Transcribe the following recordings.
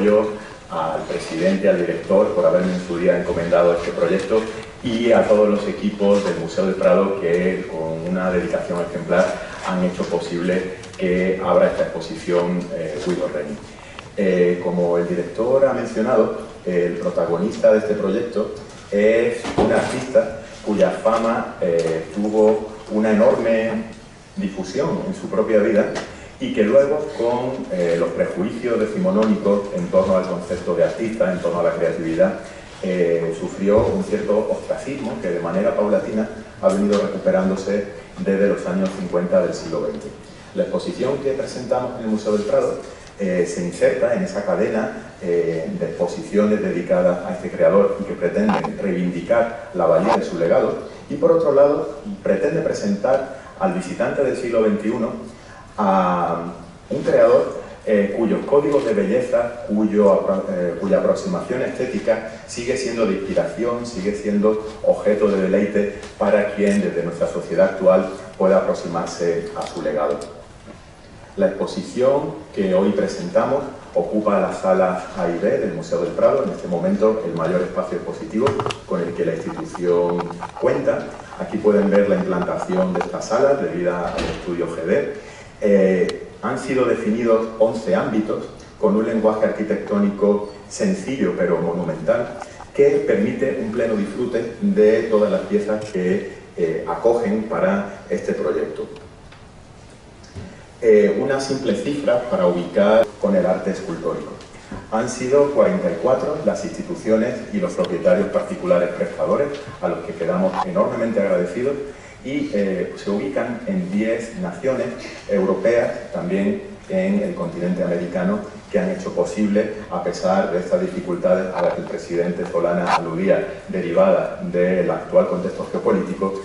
apoyo al presidente, al director, por haberme en su día encomendado este proyecto, y a todos los equipos del Museo del Prado que, con una dedicación ejemplar, han hecho posible que abra esta exposición Guido Reni. Como el director ha mencionado, el protagonista de este proyecto es un artista cuya fama tuvo una enorme difusión en su propia vida y que luego, con los prejuicios decimonónicos en torno al concepto de artista, en torno a la creatividad, sufrió un cierto ostracismo que de manera paulatina ha venido recuperándose desde los años 50 del siglo XX. La exposición que presentamos en el Museo del Prado se inserta en esa cadena de exposiciones dedicadas a este creador y que pretenden reivindicar la valía de su legado, y por otro lado pretende presentar al visitante del siglo XXI a un creador cuyos códigos de belleza, cuya aproximación estética sigue siendo de inspiración, sigue siendo objeto de deleite para quien desde nuestra sociedad actual pueda aproximarse a su legado. La exposición que hoy presentamos ocupa las salas A y B del Museo del Prado, en este momento el mayor espacio expositivo con el que la institución cuenta. Aquí pueden ver la implantación de estas salas debida al estudio GD. Han sido definidos 11 ámbitos con un lenguaje arquitectónico sencillo pero monumental que permite un pleno disfrute de todas las piezas que acogen para este proyecto. Una simple cifra para ubicar con el arte escultórico. Han sido 44 las instituciones y los propietarios particulares prestadores, a los que quedamos enormemente agradecidos, y se ubican en 10 naciones europeas, también en el continente americano, que han hecho posible, a pesar de estas dificultades a las que el presidente Solana aludía, derivadas del actual contexto geopolítico,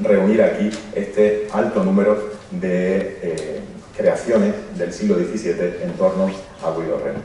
reunir aquí este alto número de creaciones del siglo XVII en torno a Guido Reni.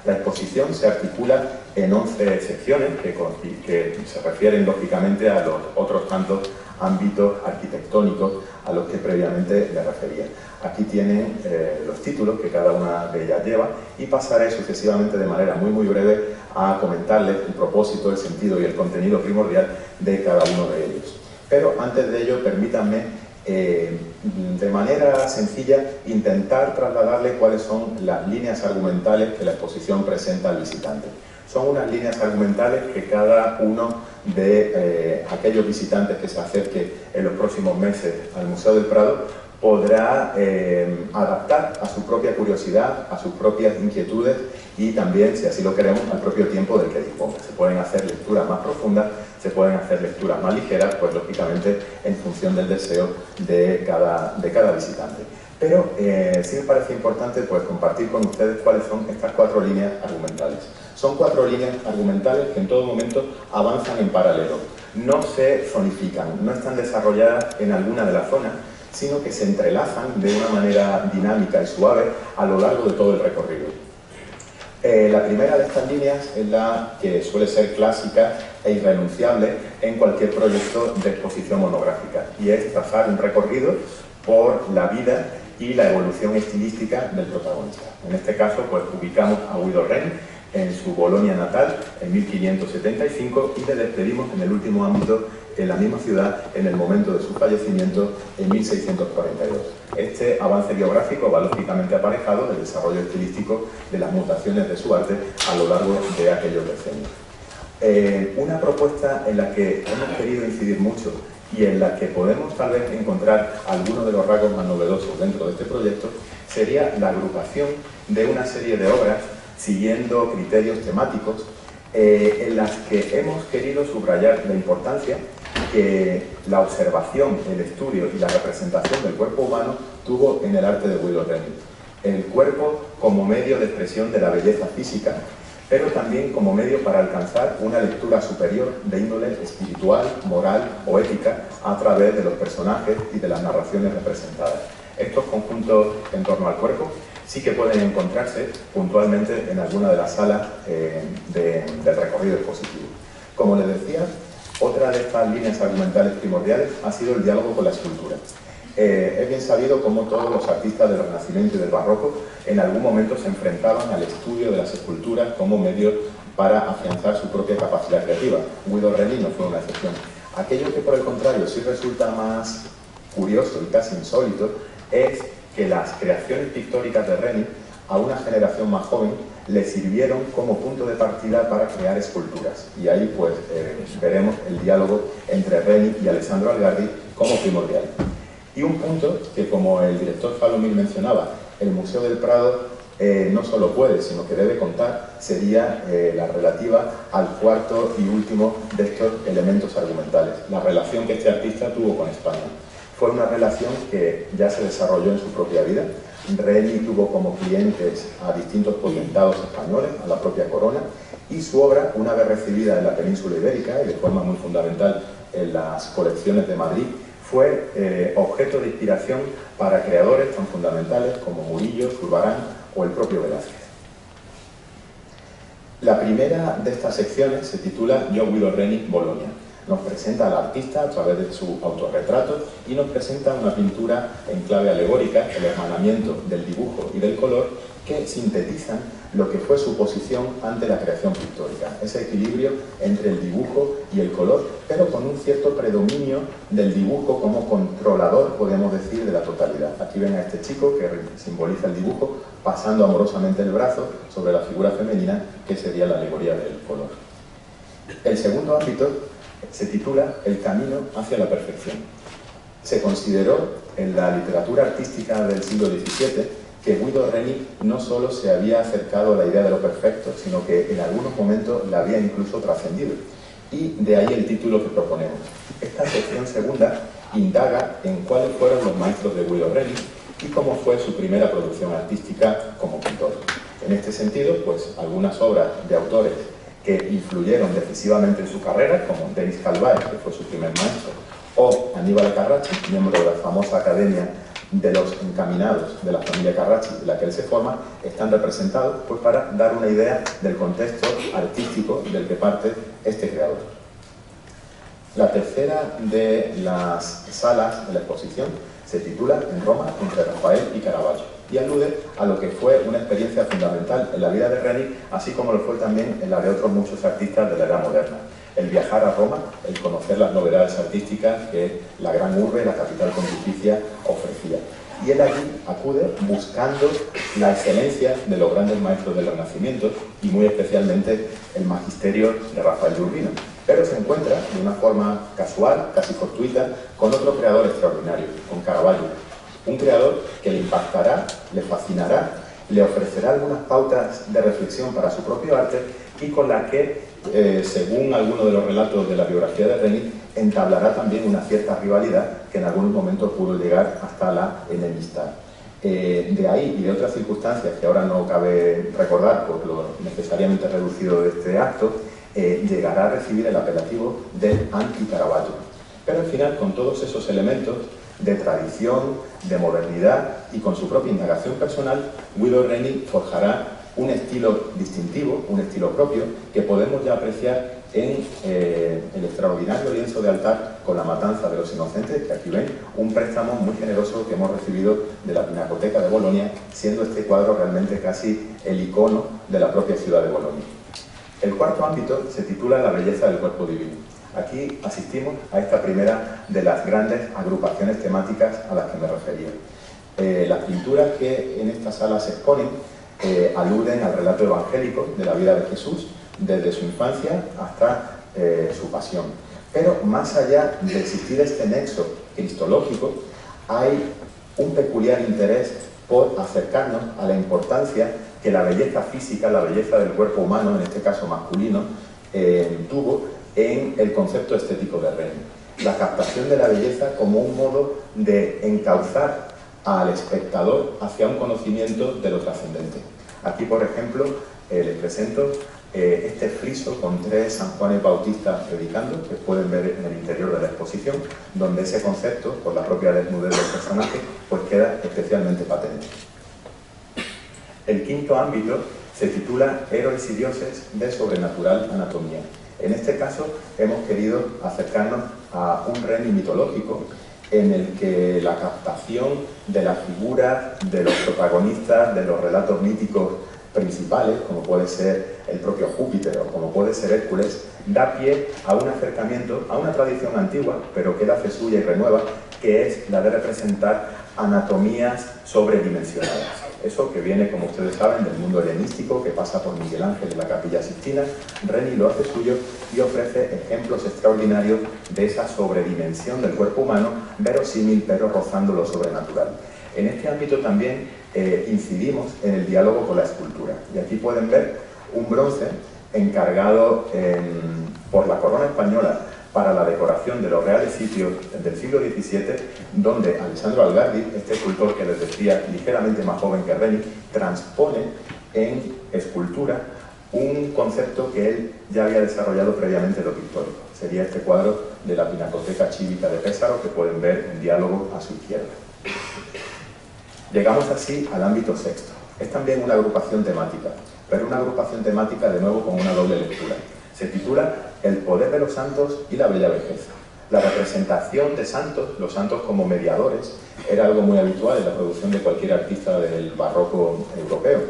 La exposición se articula en 11 secciones que se refieren lógicamente a los otros tantos ámbitos arquitectónicos a los que previamente me refería. Aquí tienen los títulos que cada una de ellas lleva, y pasaré sucesivamente de manera muy breve a comentarles el propósito, el sentido y el contenido primordial de cada uno de ellos. Pero antes de ello, permítanme de manera sencilla intentar trasladarle cuáles son las líneas argumentales que la exposición presenta al visitante. Son unas líneas argumentales que cada uno de aquellos visitantes que se acerque en los próximos meses al Museo del Prado podrá adaptar a su propia curiosidad, a sus propias inquietudes y también, si así lo queremos, al propio tiempo del que disponga. Se pueden hacer lecturas más profundas, se pueden hacer lecturas más ligeras, pues lógicamente en función del deseo de cada visitante. Pero sí me parece importante pues compartir con ustedes cuáles son estas 4 líneas argumentales. Son 4 líneas argumentales que en todo momento avanzan en paralelo, no se zonifican, no están desarrolladas en alguna de las zonas, sino que se entrelazan de una manera dinámica y suave a lo largo de todo el recorrido. La primera de estas líneas es la que suele ser clásica e irrenunciable en cualquier proyecto de exposición monográfica, y es trazar un recorrido por la vida y la evolución estilística del protagonista. En este caso, pues ubicamos a Guido Reni en su Bolonia natal en 1575 y le despedimos en el último ámbito en la misma ciudad en el momento de su fallecimiento en 1642. Este avance biográfico va lógicamente aparejado del desarrollo estilístico de las mutaciones de su arte a lo largo de aquellos decenios. Una propuesta en la que hemos querido incidir mucho y en la que podemos tal vez encontrar algunos de los rasgos más novedosos dentro de este proyecto sería la agrupación de una serie de obras siguiendo criterios temáticos en las que hemos querido subrayar la importancia que la observación, el estudio y la representación del cuerpo humano tuvo en el arte de Guido Reni. El cuerpo como medio de expresión de la belleza física, pero también como medio para alcanzar una lectura superior de índole espiritual, moral o ética a través de los personajes y de las narraciones representadas. Estos conjuntos en torno al cuerpo sí que pueden encontrarse puntualmente en alguna de las salas del recorrido expositivo. Como les decía, otra de estas líneas argumentales primordiales ha sido el diálogo con la escultura. Es bien sabido cómo todos los artistas del Renacimiento y del Barroco en algún momento se enfrentaban al estudio de las esculturas como medio para afianzar su propia capacidad creativa. Guido Reni no fue una excepción. Aquello que, por el contrario, sí resulta más curioso y casi insólito es que las creaciones pictóricas de Reni a una generación más joven le sirvieron como punto de partida para crear esculturas. Y ahí pues veremos el diálogo entre Reni y Alessandro Algardi como primordial. Y un punto que, como el director Falomir mencionaba, el Museo del Prado no solo puede, sino que debe contar, sería la relativa al cuarto y último de estos elementos argumentales, la relación que este artista tuvo con España. Fue una relación que ya se desarrolló en su propia vida. Reni tuvo como clientes a distintos potentados españoles, a la propia corona, y su obra, una vez recibida en la península ibérica y de forma muy fundamental en las colecciones de Madrid, fue objeto de inspiración para creadores tan fundamentales como Murillo, Zurbarán o el propio Velázquez. La primera de estas secciones se titula Yo Guido Reni, Bolonia. Nos presenta al artista a través de su autorretrato y nos presenta una pintura en clave alegórica, el hermanamiento del dibujo y del color, que sintetizan lo que fue su posición ante la creación pictórica, ese equilibrio entre el dibujo y el color, pero con un cierto predominio del dibujo como controlador, podemos decir, de la totalidad. Aquí ven a este chico que simboliza el dibujo, pasando amorosamente el brazo sobre la figura femenina, que sería la alegoría del color. El segundo ámbito se titula El camino hacia la perfección. Se consideró en la literatura artística del siglo XVII que Guido Reni no solo se había acercado a la idea de lo perfecto, sino que en algunos momentos la había incluso trascendido. Y de ahí el título que proponemos. Esta sección segunda indaga en cuáles fueron los maestros de Guido Reni y cómo fue su primera producción artística como pintor. En este sentido, pues algunas obras de autores que influyeron decisivamente en su carrera, como Denis Calváez, que fue su primer maestro, o Aníbal Carracci, miembro de la famosa Academia de los Encaminados de la familia Carracci, de la que él se forma, están representados pues, para dar una idea del contexto artístico del que parte este creador. La tercera de las salas de la exposición se titula En Roma entre Rafael y Caravaggio y alude a lo que fue una experiencia fundamental en la vida de Reni, así como lo fue también en la de otros muchos artistas de la era moderna. El viajar a Roma, el conocer las novedades artísticas que la gran urbe, la capital pontificia, ofrecía. Y él allí acude buscando la excelencia de los grandes maestros del Renacimiento y muy especialmente el magisterio de Rafael de Urbino. Pero se encuentra de una forma casual, casi fortuita, con otro creador extraordinario, con Caravaggio. Un creador que le impactará, le fascinará, le ofrecerá algunas pautas de reflexión para su propio arte y con la que, según algunos de los relatos de la biografía de Reni, entablará también una cierta rivalidad que en algunos momentos pudo llegar hasta la enemistad. De ahí y de otras circunstancias que ahora no cabe recordar por lo necesariamente reducido de este acto, llegará a recibir el apelativo del anti-Caravaggio. Pero al final, con todos esos elementos de tradición, de modernidad y con su propia indagación personal, Guido Reni forjará un estilo distintivo, un estilo propio, que podemos ya apreciar en el extraordinario lienzo de altar con la matanza de los inocentes, que aquí ven, un préstamo muy generoso que hemos recibido de la Pinacoteca de Bolonia, siendo este cuadro realmente casi el icono de la propia ciudad de Bolonia. El cuarto ámbito se titula La belleza del cuerpo divino. Aquí asistimos a esta primera de las grandes agrupaciones temáticas a las que me refería. Las pinturas que en esta sala se exponen aluden al relato evangélico de la vida de Jesús, desde su infancia hasta su pasión. Pero más allá de existir este nexo cristológico, hay un peculiar interés por acercarnos a la importancia que la belleza física, la belleza del cuerpo humano, en este caso masculino, tuvo en el concepto estético de Reni. La captación de la belleza como un modo de encauzar al espectador hacia un conocimiento de lo trascendente. Aquí, por ejemplo, les presento este friso con 3 San Juanes Bautistas predicando, que pueden ver en el interior de la exposición, donde ese concepto, por la propia desnudez del personaje, pues queda especialmente patente. El quinto ámbito se titula Héroes y dioses de sobrenatural anatomía. En este caso hemos querido acercarnos a un Reni mitológico en el que la captación de las figuras, de los protagonistas, de los relatos míticos principales, como puede ser el propio Júpiter o como puede ser Hércules, da pie a un acercamiento a una tradición antigua, pero que la hace suya y renueva, que es la de representar anatomías sobredimensionadas. Eso que viene, como ustedes saben, del mundo helenístico, que pasa por Miguel Ángel en la Capilla Sixtina. Reni lo hace suyo y ofrece ejemplos extraordinarios de esa sobredimensión del cuerpo humano, verosímil pero rozando lo sobrenatural. En este ámbito también incidimos en el diálogo con la escultura. Y aquí pueden ver un bronce encargado por la corona española para la decoración de los reales sitios del siglo XVII, donde Alessandro Algardi, este escultor que les decía ligeramente más joven que Reni, transpone en escultura un concepto que él ya había desarrollado previamente en lo pictórico. Sería este cuadro de la Pinacoteca Cívica de Pesaro, que pueden ver en diálogo a su izquierda. Llegamos así al ámbito sexto. Es también una agrupación temática, pero una agrupación temática de nuevo con una doble lectura. Se titula El poder de los santos y la bella vejez. La representación de santos, los santos como mediadores, era algo muy habitual en la producción de cualquier artista del barroco europeo.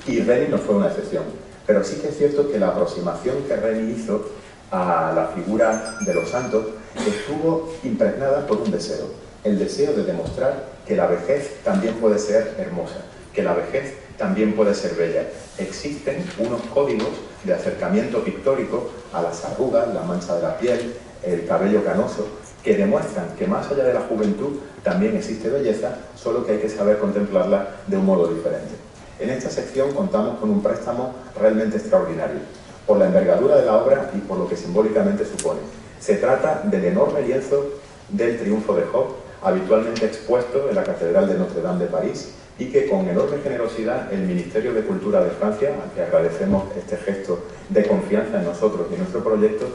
Y Reni no fue una excepción. Pero sí que es cierto que la aproximación que Reni hizo a la figura de los santos estuvo impregnada por un deseo. El deseo de demostrar que la vejez también puede ser hermosa, que la vejez también puede ser bella. Existen unos códigos de acercamiento pictórico a las arrugas, la mancha de la piel, el cabello canoso, que demuestran que más allá de la juventud también existe belleza, solo que hay que saber contemplarla de un modo diferente. En esta sección contamos con un préstamo realmente extraordinario, por la envergadura de la obra y por lo que simbólicamente supone. Se trata del enorme lienzo del Triunfo de Job, habitualmente expuesto en la Catedral de Notre Dame de París, y que con enorme generosidad el Ministerio de Cultura de Francia, al que agradecemos este gesto de confianza en nosotros y en nuestro proyecto,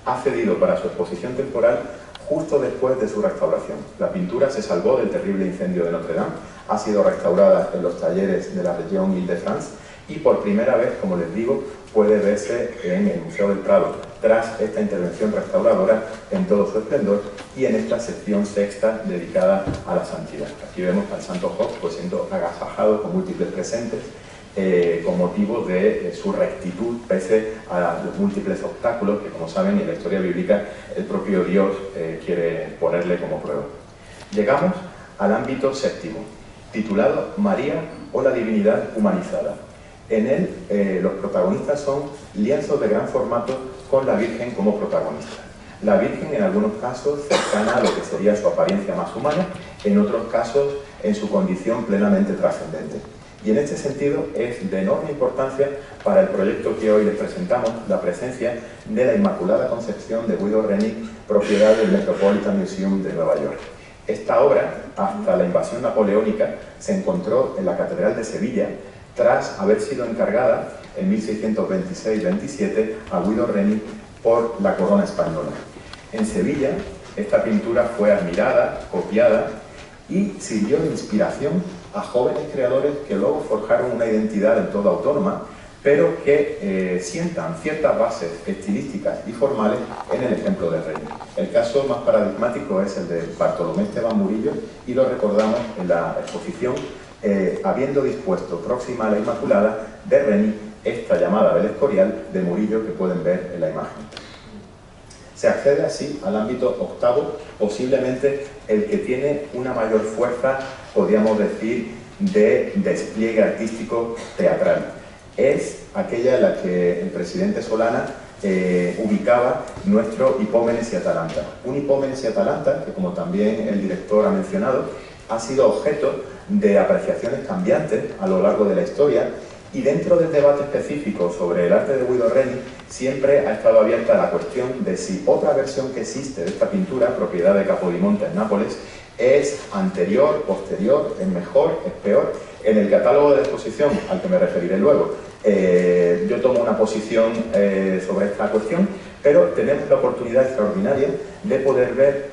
ha cedido para su exposición temporal justo después de su restauración. La pintura se salvó del terrible incendio de Notre Dame, ha sido restaurada en los talleres de la región Île-de-France y por primera vez, como les digo, puede verse en el Museo del Prado, tras esta intervención restauradora en todo su esplendor y en esta sección sexta dedicada a la santidad. Aquí vemos al santo Job pues siendo agasajado con múltiples presentes con motivo de su rectitud pese a los múltiples obstáculos que, como saben, en la historia bíblica el propio Dios quiere ponerle como prueba. Llegamos al ámbito séptimo, titulado María o la divinidad humanizada. En él los protagonistas son lienzos de gran formato con la Virgen como protagonista. La Virgen en algunos casos cercana a lo que sería su apariencia más humana, en otros casos en su condición plenamente trascendente. Y en este sentido es de enorme importancia para el proyecto que hoy les presentamos la presencia de la Inmaculada Concepción de Guido Reni, propiedad del Metropolitan Museum de Nueva York. Esta obra, hasta la invasión napoleónica, se encontró en la Catedral de Sevilla, tras haber sido encargada en 1626-27 a Guido Reni por la corona española. En Sevilla, esta pintura fue admirada, copiada y sirvió de inspiración a jóvenes creadores que luego forjaron una identidad del todo autónoma, pero que sientan ciertas bases estilísticas y formales en el ejemplo de Reni. El caso más paradigmático es el de Bartolomé Esteban Murillo y lo recordamos en la exposición habiendo dispuesto próxima a la Inmaculada de Reni esta llamada del Escorial de Murillo que pueden ver en la imagen. Se accede así al ámbito octavo, posiblemente el que tiene una mayor fuerza, podríamos decir, de despliegue artístico teatral. Es aquella en la que el presidente Solana ubicaba nuestro Hipómenes y Atalanta. Un Hipómenes y Atalanta que, como también el director ha mencionado, ha sido objeto de apreciaciones cambiantes a lo largo de la historia y dentro del debate específico sobre el arte de Guido Reni siempre ha estado abierta la cuestión de si otra versión que existe de esta pintura, propiedad de Capodimonte en Nápoles, es anterior, posterior, es mejor, es peor. En el catálogo de exposición, al que me referiré luego, yo tomo una posición sobre esta cuestión, pero tenemos la oportunidad extraordinaria de poder ver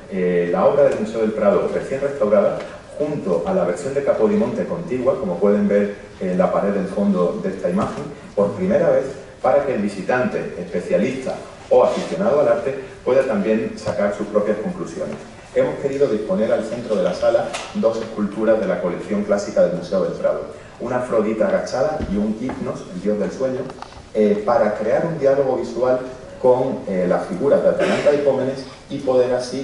la obra del Museo del Prado recién restaurada junto a la versión de Capodimonte contigua, como pueden ver en la pared del fondo de esta imagen, por primera vez, para que el visitante, especialista o aficionado al arte pueda también sacar sus propias conclusiones. hemos querido disponer al centro de la sala dos esculturas de la colección clásica del Museo del Prado, una Afrodita agachada y un Hipnos, el dios del sueño, para crear un diálogo visual con las figuras de Atalanta y Hipómenes y poder así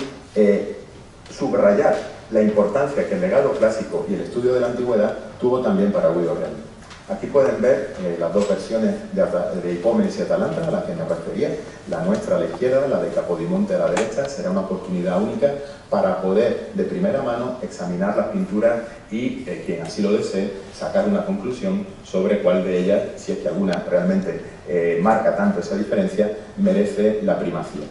subrayar la importancia que el legado clásico y el estudio de la antigüedad tuvo también para Guido Reni. Aquí pueden ver las dos versiones de Hipómenes y Atalanta a las que me refería. La nuestra a la izquierda, la de Capodimonte a la derecha. Será una oportunidad única para poder de primera mano examinar las pinturas y, quien así lo desee, sacar una conclusión sobre cuál de ellas, si es que alguna realmente marca tanto esa diferencia, merece la primacía.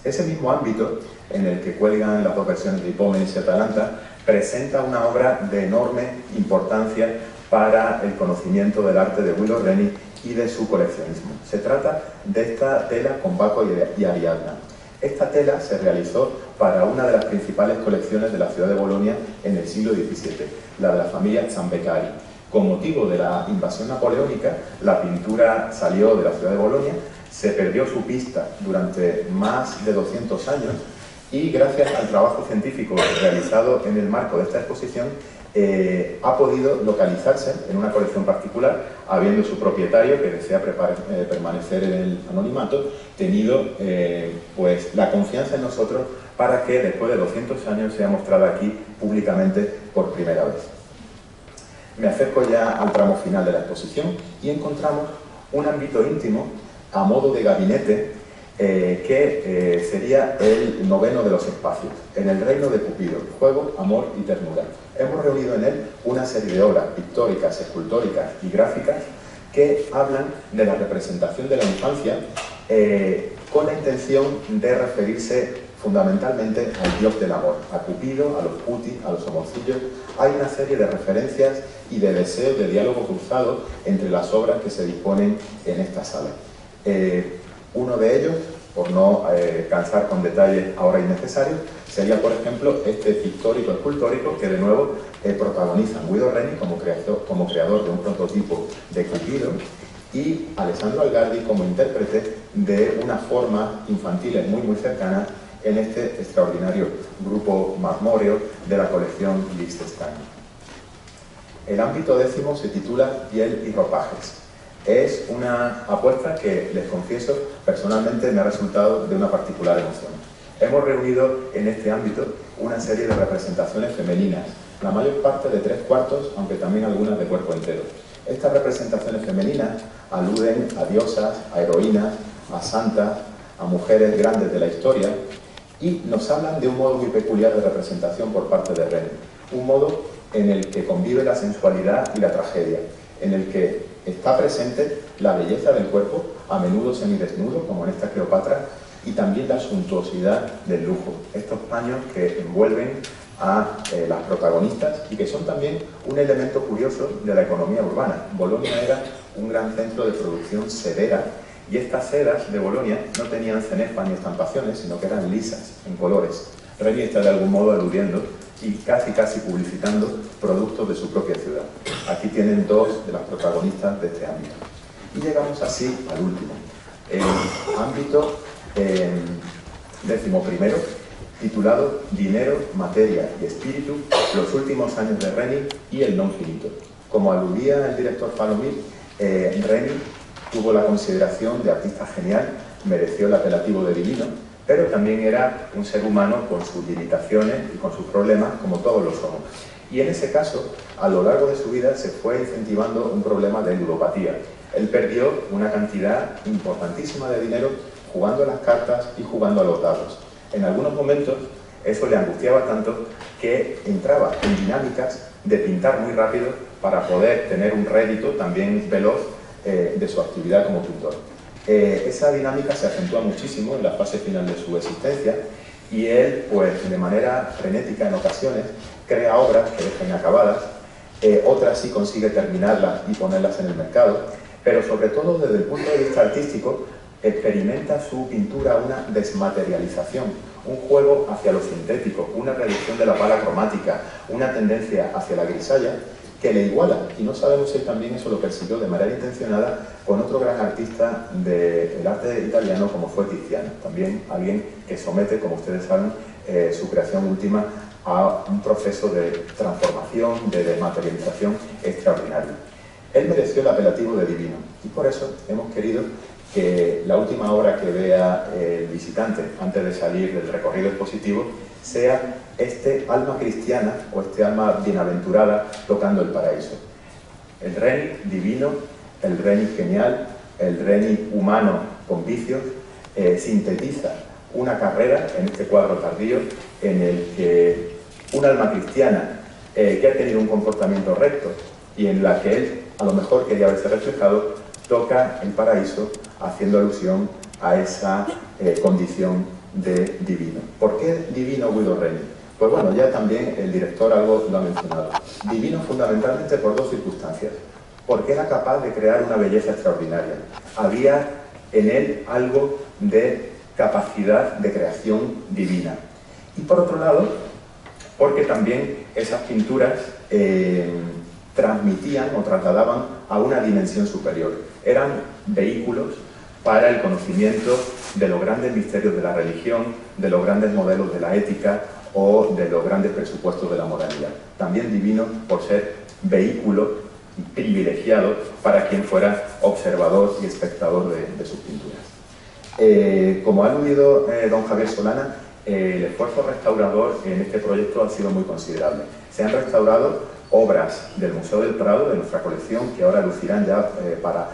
Ese mismo ámbito en el que cuelgan las dos versiones de Hipómenes y Atalanta presenta una obra de enorme importancia para el conocimiento del arte de Guido Reni y de su coleccionismo. Se trata de esta tela con Baco y Ariadna. Esta tela se realizó para una de las principales colecciones de la ciudad de Bolonia en el siglo XVII, la de la familia Zambeccari. Con motivo de la invasión napoleónica, la pintura salió de la ciudad de Bolonia, se perdió su pista durante más de 200 años y gracias al trabajo científico realizado en el marco de esta exposición ha podido localizarse en una colección particular, habiendo su propietario, que desea permanecer en el anonimato, tenido pues la confianza en nosotros para que después de 200 años sea mostrada aquí públicamente por primera vez. Me acerco ya al tramo final de la exposición y encontramos un ámbito íntimo a modo de gabinete que sería el noveno de los espacios, en el reino de Cupido, juego, amor y ternura. Hemos reunido en él una serie de obras pictóricas, escultóricas y gráficas que hablan de la representación de la infancia con la intención de referirse fundamentalmente al dios del amor, a Cupido, a los puti, a los amorcillos. Hay una serie de referencias y de deseos de diálogo cruzado entre las obras que se disponen en esta sala. Uno de ellos, por no cansar con detalles ahora innecesarios, sería, por ejemplo, este pictórico escultórico que de nuevo protagonizan Guido Reni como creador de un prototipo de Cupido y Alessandro Algardi como intérprete de una forma infantil muy cercana en este extraordinario grupo marmóreo de la colección Liechtenstein. El ámbito décimo se titula Piel y ropajes. Es una apuesta que, les confieso, personalmente me ha resultado de una particular emoción. Hemos reunido en este ámbito una serie de representaciones femeninas, la mayor parte de 3/4, aunque también algunas de cuerpo entero. Estas representaciones femeninas aluden a diosas, a heroínas, a santas, a mujeres grandes de la historia y nos hablan de un modo muy peculiar de representación por parte de Reni, un modo en el que convive la sensualidad y la tragedia, en el que está presente la belleza del cuerpo, a menudo semidesnudo, como en esta Cleopatra, y también la suntuosidad del lujo, estos paños que envuelven a las protagonistas y que son también un elemento curioso de la economía urbana. Bolonia era un gran centro de producción sedera y estas sedas de Bolonia no tenían cenefa ni estampaciones, sino que eran lisas, en colores. Reni está de algún modo aludiendo y casi publicitando productos de su propia ciudad. Aquí tienen dos de las protagonistas de este ámbito. Y llegamos así al último, el ámbito 11º, titulado Dinero, Materia y Espíritu, los últimos años de Reni y el non finito. Como aludía el director Falomir, Reni tuvo la consideración de artista genial, mereció el apelativo de divino, pero también era un ser humano con sus limitaciones y con sus problemas, como todos lo somos. Y en ese caso, a lo largo de su vida, se fue incentivando un problema de ludopatía. Él perdió una cantidad importantísima de dinero jugando a las cartas y jugando a los dados. En algunos momentos, eso le angustiaba tanto que entraba en dinámicas de pintar muy rápido para poder tener un rédito también veloz de su actividad como pintor. Esa dinámica se acentúa muchísimo en la fase final de su existencia y él, pues de manera frenética en ocasiones, crea obras que deja inacabadas, otras sí consigue terminarlas y ponerlas en el mercado, pero sobre todo desde el punto de vista artístico experimenta su pintura una desmaterialización, un juego hacia lo sintético, una reducción de la pala cromática, una tendencia hacia la grisalla que le iguala, y no sabemos si también eso lo persiguió de manera intencionada con otro gran artista del arte italiano como fue Tiziano, también alguien que somete, como ustedes saben, su creación última a un proceso de transformación, de desmaterialización extraordinario. Él mereció el apelativo de divino y por eso hemos querido que la última obra que vea el visitante antes de salir del recorrido expositivo sea este alma cristiana o este alma bienaventurada tocando el paraíso. El Reni divino, el Reni genial, el Reni humano con vicios, sintetiza una carrera en este cuadro tardío en el que un alma cristiana que ha tenido un comportamiento recto y en la que él a lo mejor quería verse reflejado, toca el paraíso haciendo alusión a esa condición de divino. ¿Por qué divino Guido Reni? Pues bueno, ya también el director algo lo ha mencionado. Divino fundamentalmente por dos circunstancias. Porque era capaz de crear una belleza extraordinaria. Había en él algo de capacidad de creación divina. Y por otro lado, porque también esas pinturas transmitían o trasladaban a una dimensión superior. Eran vehículos para el conocimiento de los grandes misterios de la religión, de los grandes modelos de la ética o de los grandes presupuestos de la moralidad. También divino por ser vehículo privilegiado para quien fuera observador y espectador de sus pinturas. Como ha aludido don Javier Solana, el esfuerzo restaurador en este proyecto ha sido muy considerable. Se han restaurado obras del Museo del Prado, de nuestra colección, que ahora lucirán ya para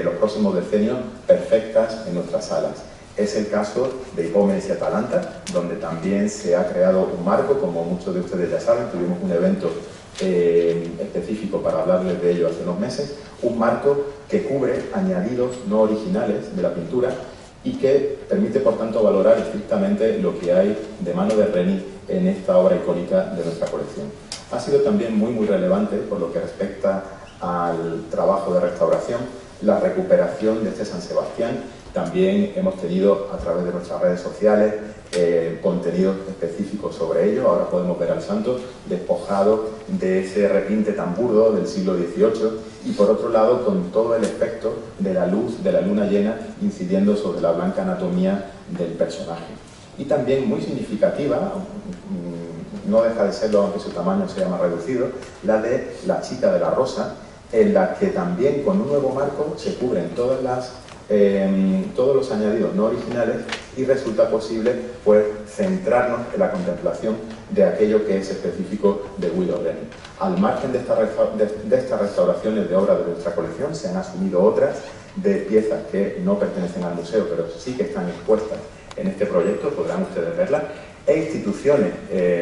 los próximos decenios perfectas en nuestras salas. Es el caso de Hipómenes y Atalanta, donde también se ha creado un marco, como muchos de ustedes ya saben, tuvimos un evento específico para hablarles de ello hace unos meses, un marco que cubre añadidos no originales de la pintura y que permite, por tanto, valorar estrictamente lo que hay de mano de Reni en esta obra icónica de nuestra colección. Ha sido también muy relevante, por lo que respecta al trabajo de restauración, la recuperación de este San Sebastián. También hemos tenido, a través de nuestras redes sociales, contenidos específicos sobre ello. Ahora podemos ver al santo despojado de ese requinte tan burdo del siglo XVIII y, por otro lado, con todo el efecto de la luz de la luna llena incidiendo sobre la blanca anatomía del personaje. Y también muy significativa, no deja de serlo aunque su tamaño sea más reducido, la de La chica de la rosa, en la que también con un nuevo marco se cubren todos los añadidos no originales y resulta posible pues centrarnos en la contemplación de aquello que es específico de Guido Reni. Al margen de estas restauraciones de obras de nuestra colección se han asumido otras de piezas que no pertenecen al museo, pero sí que están expuestas en este proyecto, podrán ustedes verlas, e instituciones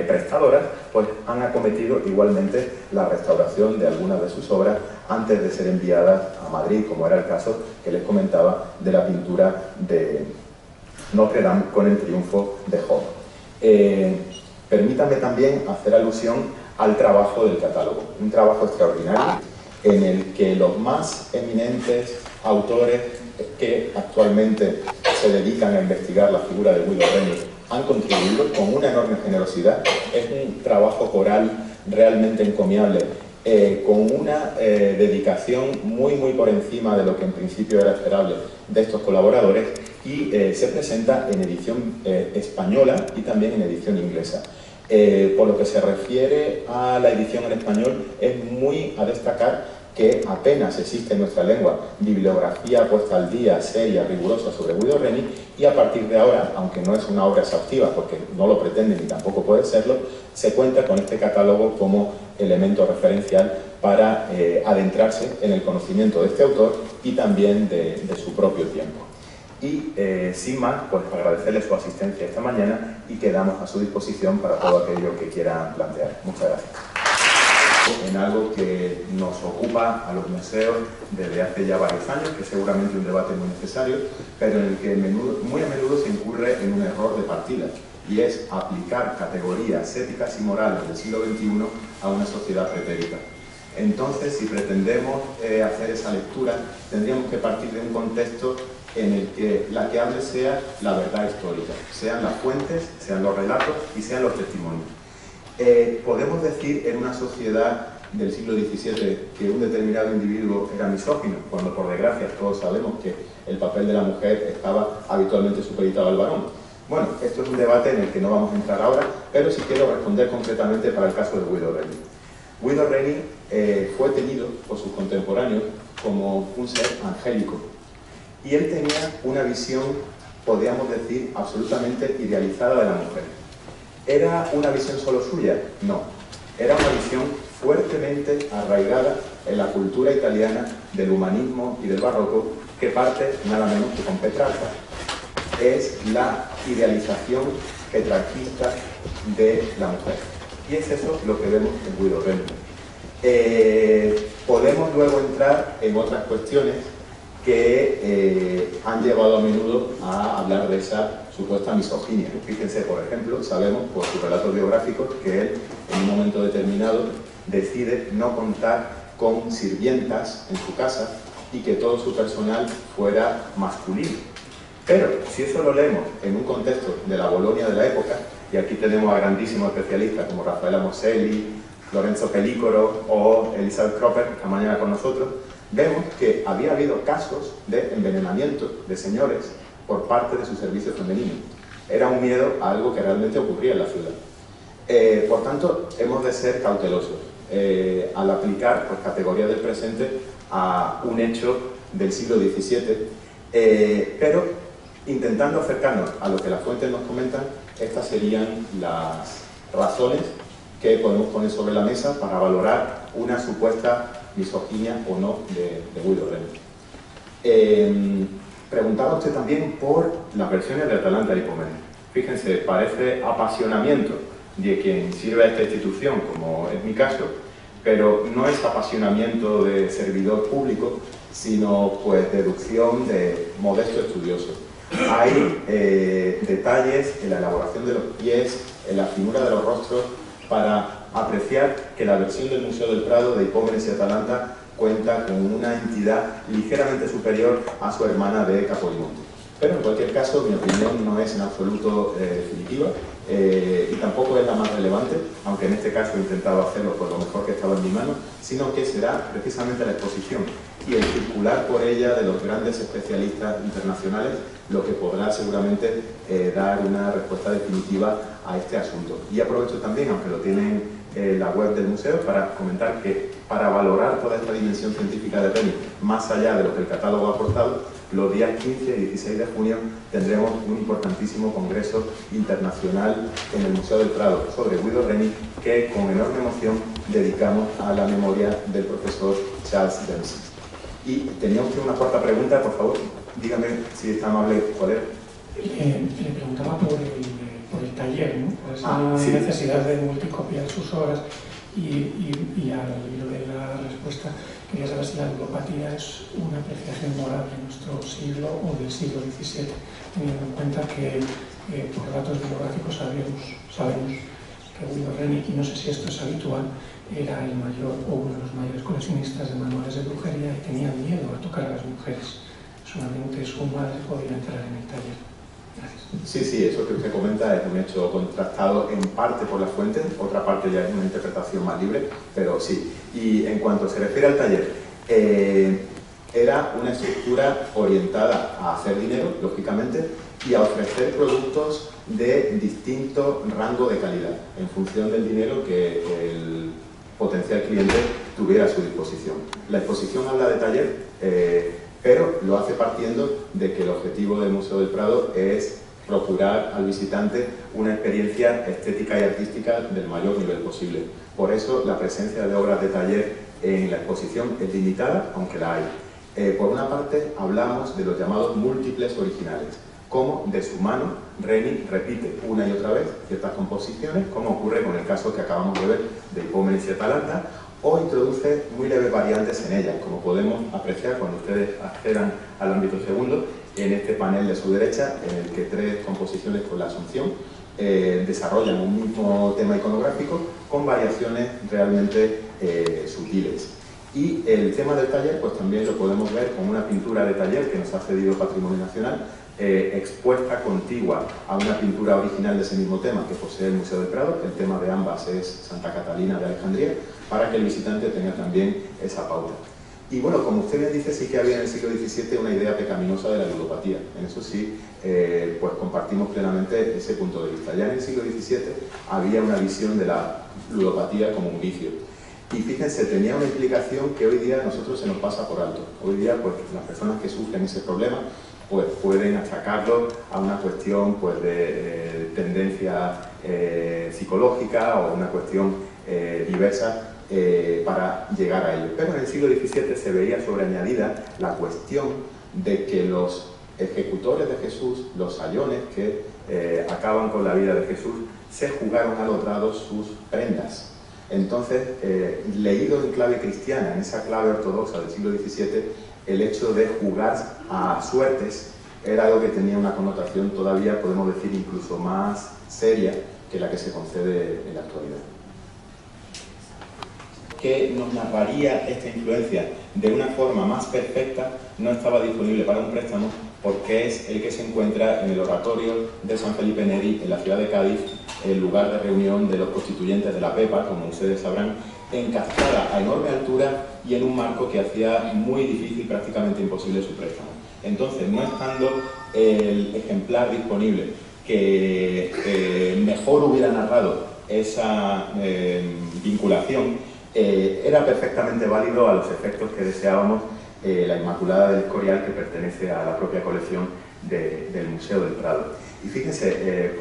prestadoras pues han acometido igualmente la restauración de algunas de sus obras antes de ser enviadas a Madrid, como era el caso que les comentaba de la pintura de Notre Dame con el triunfo de Job. Permítanme también hacer alusión al trabajo del catálogo, un trabajo extraordinario en el que los más eminentes autores que actualmente se dedican a investigar la figura de Guido Reni han contribuido con una enorme generosidad. Es un trabajo coral realmente encomiable, con una dedicación muy por encima de lo que en principio era esperable de estos colaboradores y se presenta en edición española y también en edición inglesa. Por lo que se refiere a la edición en español, es muy a destacar que apenas existe en nuestra lengua bibliografía puesta al día, seria, rigurosa sobre Guido Reni, y a partir de ahora, aunque no es una obra exhaustiva porque no lo pretende ni tampoco puede serlo, se cuenta con este catálogo como elemento referencial para adentrarse en el conocimiento de este autor y también de su propio tiempo. Y sin más, pues agradecerle su asistencia esta mañana y quedamos a su disposición para todo aquello que quieran plantear. Muchas gracias. En algo que nos ocupa a los museos desde hace ya varios años, que seguramente es un debate muy necesario, pero en el que muy a menudo se incurre en un error de partida, y es aplicar categorías éticas y morales del siglo XXI a una sociedad pretérita. Entonces, si pretendemos hacer esa lectura, tendríamos que partir de un contexto en el que la que hable sea la verdad histórica, sean las fuentes, sean los relatos y sean los testimonios. Podemos decir en una sociedad del siglo XVII que un determinado individuo era misógino, cuando por desgracia todos sabemos que el papel de la mujer estaba habitualmente supeditado al varón. Bueno, esto es un debate en el que no vamos a entrar ahora, pero sí quiero responder concretamente para el caso de Guido Reni. Guido Reni fue tenido por sus contemporáneos como un ser angélico, y él tenía una visión, podríamos decir, absolutamente idealizada de la mujer. ¿Era una visión solo suya? No. Era una visión fuertemente arraigada en la cultura italiana del humanismo y del barroco, que parte nada menos que con Petrarca. Es la idealización petrarquista de la mujer. Y es eso lo que vemos en Guido Reni. Podemos luego entrar en otras cuestiones que han llevado a menudo a hablar de esa supuesta misoginia. Fíjense, por ejemplo, sabemos por sus relatos biográficos que él, en un momento determinado, decide no contar con sirvientas en su casa y que todo su personal fuera masculino. Pero, si eso lo leemos en un contexto de la Bolonia de la época, y aquí tenemos a grandísimos especialistas como Raffaella Morselli, Lorenzo Pellicoro o Elisabeth Cropper, que mañana con nosotros, vemos que había habido casos de envenenamiento de señores por parte de su servicio femenino. Era un miedo a algo que realmente ocurría en la ciudad. Por tanto, hemos de ser cautelosos al aplicar pues, categoría del presente a un hecho del siglo XVII, pero intentando acercarnos a lo que las fuentes nos comentan, estas serían las razones que podemos poner sobre la mesa para valorar una supuesta misoginia o no de Guido Reni. Preguntaba usted también por las versiones de Atalanta y Hipómenes. Fíjense, parece apasionamiento de quien sirve a esta institución, como es mi caso, pero no es apasionamiento de servidor público, sino pues deducción de modesto estudioso. Hay detalles en la elaboración de los pies, en la finura de los rostros, para apreciar que la versión del Museo del Prado de Hipómenes y Atalanta cuenta con una entidad ligeramente superior a su hermana de Capodimonte. Pero en cualquier caso, mi opinión no es en absoluto definitiva y tampoco es la más relevante, aunque en este caso he intentado hacerlo por lo mejor que estaba en mi mano, sino que será precisamente la exposición y el circular por ella de los grandes especialistas internacionales lo que podrá seguramente dar una respuesta definitiva a este asunto. Y aprovecho también, aunque lo tienen en la web del museo, para comentar que para valorar toda esta dimensión científica de Reni, más allá de lo que el catálogo ha aportado, los días 15 y 16 de junio tendremos un importantísimo congreso internacional en el Museo del Prado sobre Guido Reni, que con enorme emoción dedicamos a la memoria del profesor Charles Dempsey. Y tenía usted una cuarta pregunta, por favor, dígame si está amable, ¿cuál era? Le preguntaba por el taller, ¿no? Por esa sí. necesidad de multicopiar sus obras y al hilo de la respuesta quería saber si la ludopatía es una apreciación moral de nuestro siglo o del siglo XVII, teniendo en cuenta que por datos bibliográficos sabemos que Guido Reni, y no sé si esto es habitual, era el mayor o uno de los mayores coleccionistas de manuales de brujería y tenía miedo a tocar a las mujeres. Solamente su madre podía entrar en el taller. Gracias. Sí, eso que usted comenta es un hecho contrastado en parte por las fuentes, otra parte ya es una interpretación más libre, pero sí. Y en cuanto se refiere al taller, era una estructura orientada a hacer dinero, lógicamente, y a ofrecer productos de distinto rango de calidad, en función del dinero que el potencial cliente tuviera a su disposición. La exposición habla de taller, pero lo hace partiendo de que el objetivo del Museo del Prado es procurar al visitante una experiencia estética y artística del mayor nivel posible. Por eso la presencia de obras de taller en la exposición es limitada, aunque la hay. Por una parte, hablamos de los llamados múltiples originales, como de su mano Reni repite una y otra vez ciertas composiciones, como ocurre con el caso que acabamos de ver de Hipómenes y Atalanta, o introduce muy leves variantes en ellas, como podemos apreciar cuando ustedes accedan al ámbito segundo, en este panel de su derecha, en el que tres composiciones con la Asunción desarrollan un mismo tema iconográfico con variaciones realmente sutiles. Y el tema del taller, pues también lo podemos ver con una pintura de taller que nos ha cedido Patrimonio Nacional, expuesta contigua a una pintura original de ese mismo tema que posee el Museo del Prado. El tema de ambas es Santa Catalina de Alejandría, para que el visitante tenga también esa pauta. Y bueno, como usted bien dice, sí que había en el siglo XVII una idea pecaminosa de la ludopatía. En eso sí, pues compartimos plenamente ese punto de vista. Ya en el siglo XVII había una visión de la ludopatía como un vicio. Y fíjense, tenía una implicación que hoy día a nosotros se nos pasa por alto. Hoy día, pues las personas que sufren ese problema, pues pueden achacarlo a una cuestión pues, de tendencia psicológica o una cuestión diversa para llegar a ello. Pero en el siglo XVII se veía sobreañadida la cuestión de que los ejecutores de Jesús, los sayones que acaban con la vida de Jesús, se jugaron a los dados sus prendas. Entonces, leído en clave cristiana, en esa clave ortodoxa del siglo XVII, el hecho de jugar a suertes era algo que tenía una connotación todavía, podemos decir, incluso más seria que la que se concede en la actualidad. Que nos narraría esta influencia de una forma más perfecta no estaba disponible para un préstamo porque es el que se encuentra en el oratorio de San Felipe Neri, en la ciudad de Cádiz, el lugar de reunión de los constituyentes de la Pepa, como ustedes sabrán, encastada a enorme altura y en un marco que hacía muy difícil, prácticamente imposible su préstamo. Entonces, no estando el ejemplar disponible que mejor hubiera narrado esa vinculación, era perfectamente válido a los efectos que deseábamos la Inmaculada del Escorial, que pertenece a la propia colección del Museo del Prado. Y fíjense,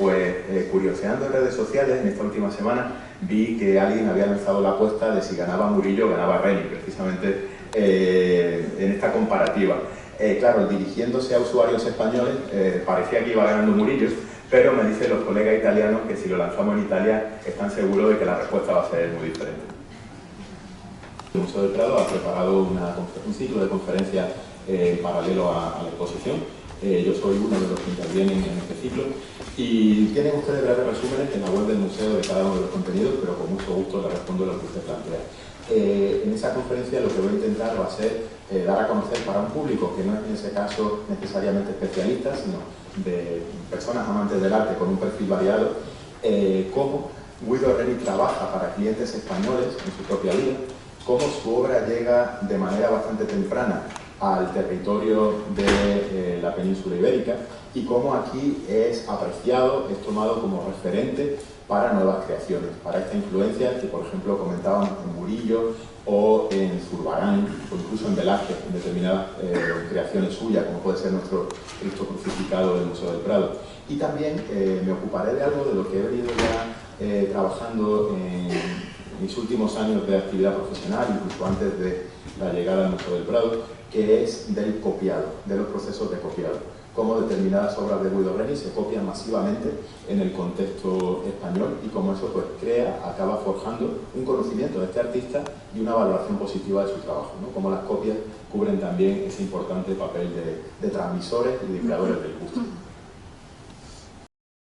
curioseando en redes sociales, en esta última semana, vi que alguien había lanzado la apuesta de si ganaba Murillo o ganaba Reni, precisamente en esta comparativa. Claro, dirigiéndose a usuarios españoles, parecía que iba ganando Murillo, pero me dicen los colegas italianos que si lo lanzamos en Italia están seguros de que la respuesta va a ser muy diferente. El Museo del Prado ha preparado un ciclo de conferencias paralelo a la exposición. Yo soy uno de los que intervienen en este ciclo y tienen ustedes breves resúmenes en la web del museo de cada uno de los contenidos, pero con mucho gusto les respondo lo que usted plantea. En esa conferencia lo que voy a intentar va a ser dar a conocer para un público que no es en ese caso necesariamente especialista, sino de personas amantes del arte con un perfil variado, cómo Guido Reni trabaja para clientes españoles en su propia vida, cómo su obra llega de manera bastante temprana al territorio de la península ibérica y cómo aquí es apreciado, es tomado como referente para nuevas creaciones, para esta influencia que, por ejemplo, comentaban en Murillo o en Zurbarán o incluso en Velázquez, en determinadas creaciones suyas, como puede ser nuestro Cristo crucificado del Museo del Prado. Y también me ocuparé de algo de lo que he venido ya trabajando en mis últimos años de actividad profesional, incluso antes de la llegada al Museo del Prado, que es del copiado, de los procesos de copiado. Cómo determinadas obras de Guido Reni se copian masivamente en el contexto español y cómo eso pues acaba forjando un conocimiento de este artista y una valoración positiva de su trabajo, ¿no? Cómo las copias cubren también ese importante papel de transmisores y de creadores del gusto.